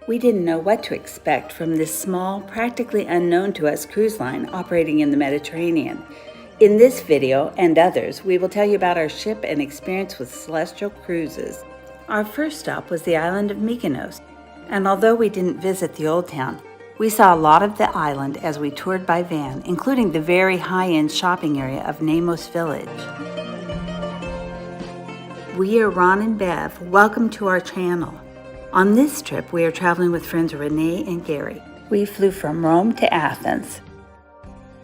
We didn't know what to expect from this small, practically unknown to us cruise line operating in the Mediterranean. In this video, and others, we will tell you about our ship and experience with CelestyaI Cruises. Our first stop was the island of Mykonos, and although we didn't visit the old town, we saw a lot of the island as we toured by van, including the very high-end shopping area of Mykonos village. We are Ron and Bev. Welcome to our channel. On this trip, we are traveling with friends Renee and Gary. We flew from Rome to Athens.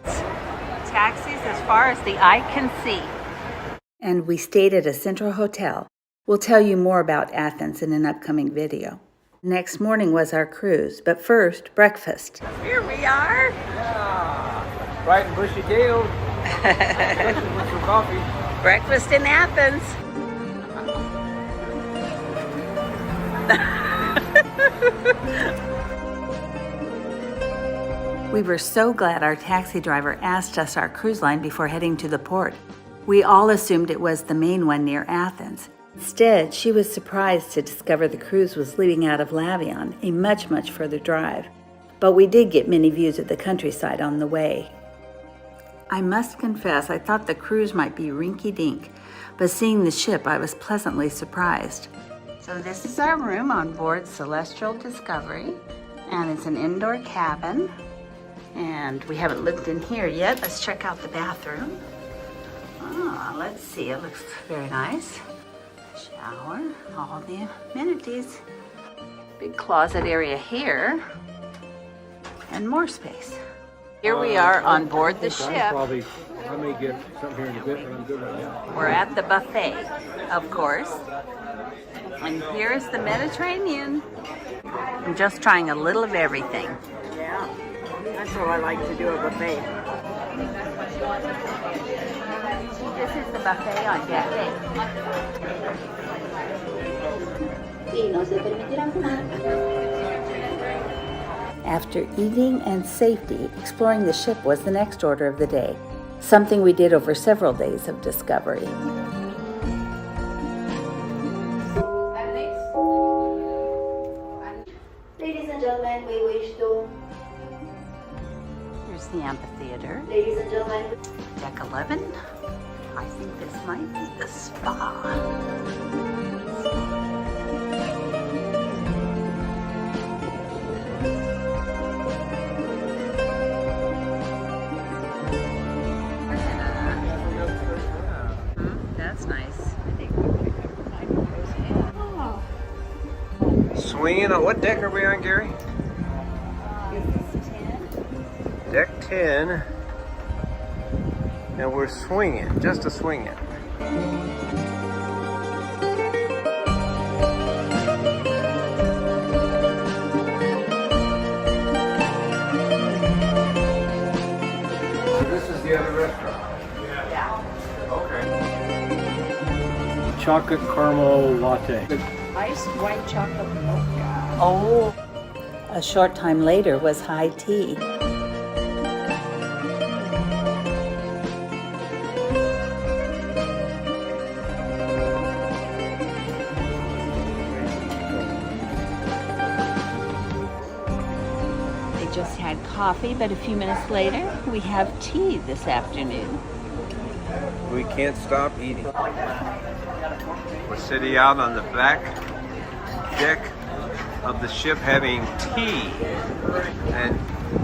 Taxis as far as the eye can see. And we stayed at a central hotel. We'll tell you more about Athens in an upcoming video. Next morning was our cruise, but first, breakfast. Here we are. Yeah, bright and bushy tailed. With some coffee. Breakfast in Athens. We were so glad our taxi driver asked us our cruise line before heading to the port. We all assumed it was the main one near Athens. Instead, she was surprised to discover the cruise was leaving out of Lavion, a much further drive. But we did get many views of the countryside on the way. I must confess, I thought the cruise might be rinky-dink, but seeing the ship, I was pleasantly surprised. So this is our room on board CelestyaI Discovery, and it's an indoor cabin. And we haven't looked in here yet. Let's check out the bathroom. Let's see, it looks very nice. Shower, all the amenities. Big closet area here, and more space. Here we are on board the ship. I may get something here in a bit, but I'm good right now. We're at the buffet, of course. And here's the Mediterranean. I'm just trying a little of everything. Yeah, that's what I like to do, a buffet. This is the buffet on deck A. After eating and safety, exploring the ship was the next order of the day, something we did over several days of discovery. Ladies and gentlemen, we wish to... Here's the amphitheater. Ladies and gentlemen... Deck 11. I think this might be the spa. That's nice. Swinging on what deck are we on, Gary? This is 10. Deck 10. And we're swinging, just a swinging. So this is the other restaurant? Yeah. Okay. Chocolate caramel latte. Iced white chocolate mocha. Oh. A short time later was high tea. Just had coffee, but a few minutes later, we have tea this afternoon. We can't stop eating. We're sitting out on the back deck of the ship having tea and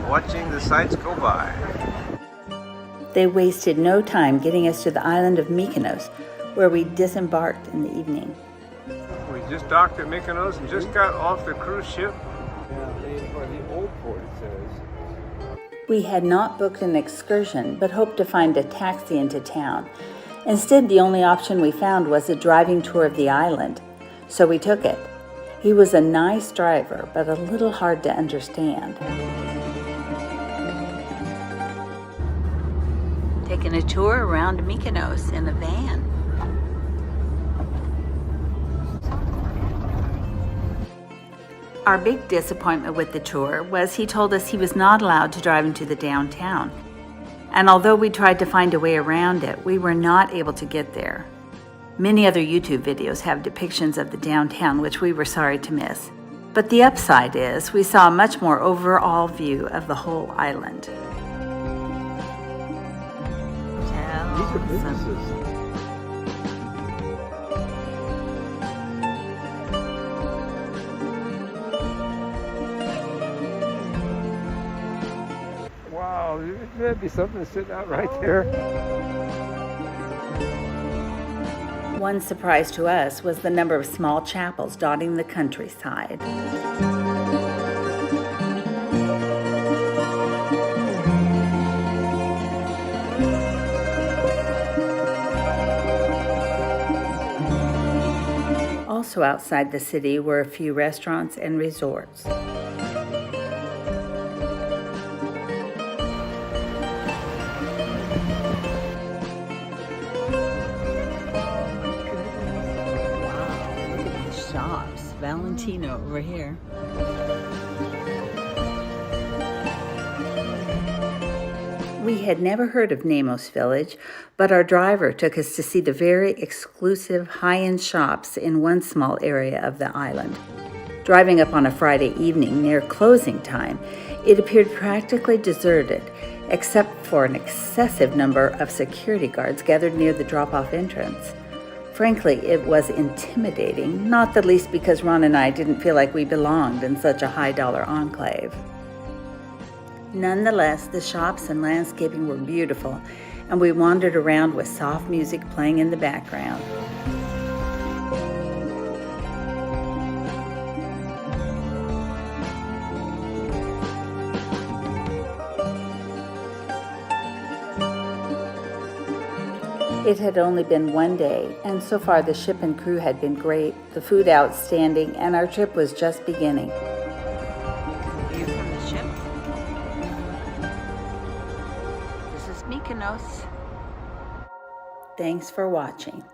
watching the sights go by. They wasted no time getting us to the island of Mykonos, where we disembarked in the evening. We just docked at Mykonos and just got off the cruise ship. The old port, it says. We had not booked an excursion, but hoped to find a taxi into town. Instead, the only option we found was a driving tour of the island, so we took it. He was a nice driver, but a little hard to understand. Taking a tour around Mykonos in a van. Our big disappointment with the tour was he told us he was not allowed to drive into the downtown. And although we tried to find a way around it, we were not able to get there. Many other YouTube videos have depictions of the downtown, which we were sorry to miss. But the upside is we saw a much more overall view of the whole island. These are businesses. Wow, wouldn't that be something sitting out right there? One surprise to us was the number of small chapels dotting the countryside. Also outside the city were a few restaurants and resorts. Shops. Valentino over here. We had never heard of Nemos Village, but our driver took us to see the very exclusive high-end shops in one small area of the island. Driving up on a Friday evening near closing time, it appeared practically deserted, except for an excessive number of security guards gathered near the drop-off entrance. Frankly, it was intimidating, not the least because Ron and I didn't feel like we belonged in such a high-dollar enclave. Nonetheless, the shops and landscaping were beautiful, and we wandered around with soft music playing in the background. It had only been one day, and so far the ship and crew had been great, the food outstanding, and our trip was just beginning. View from the ship. This is Mykonos. Thanks for watching.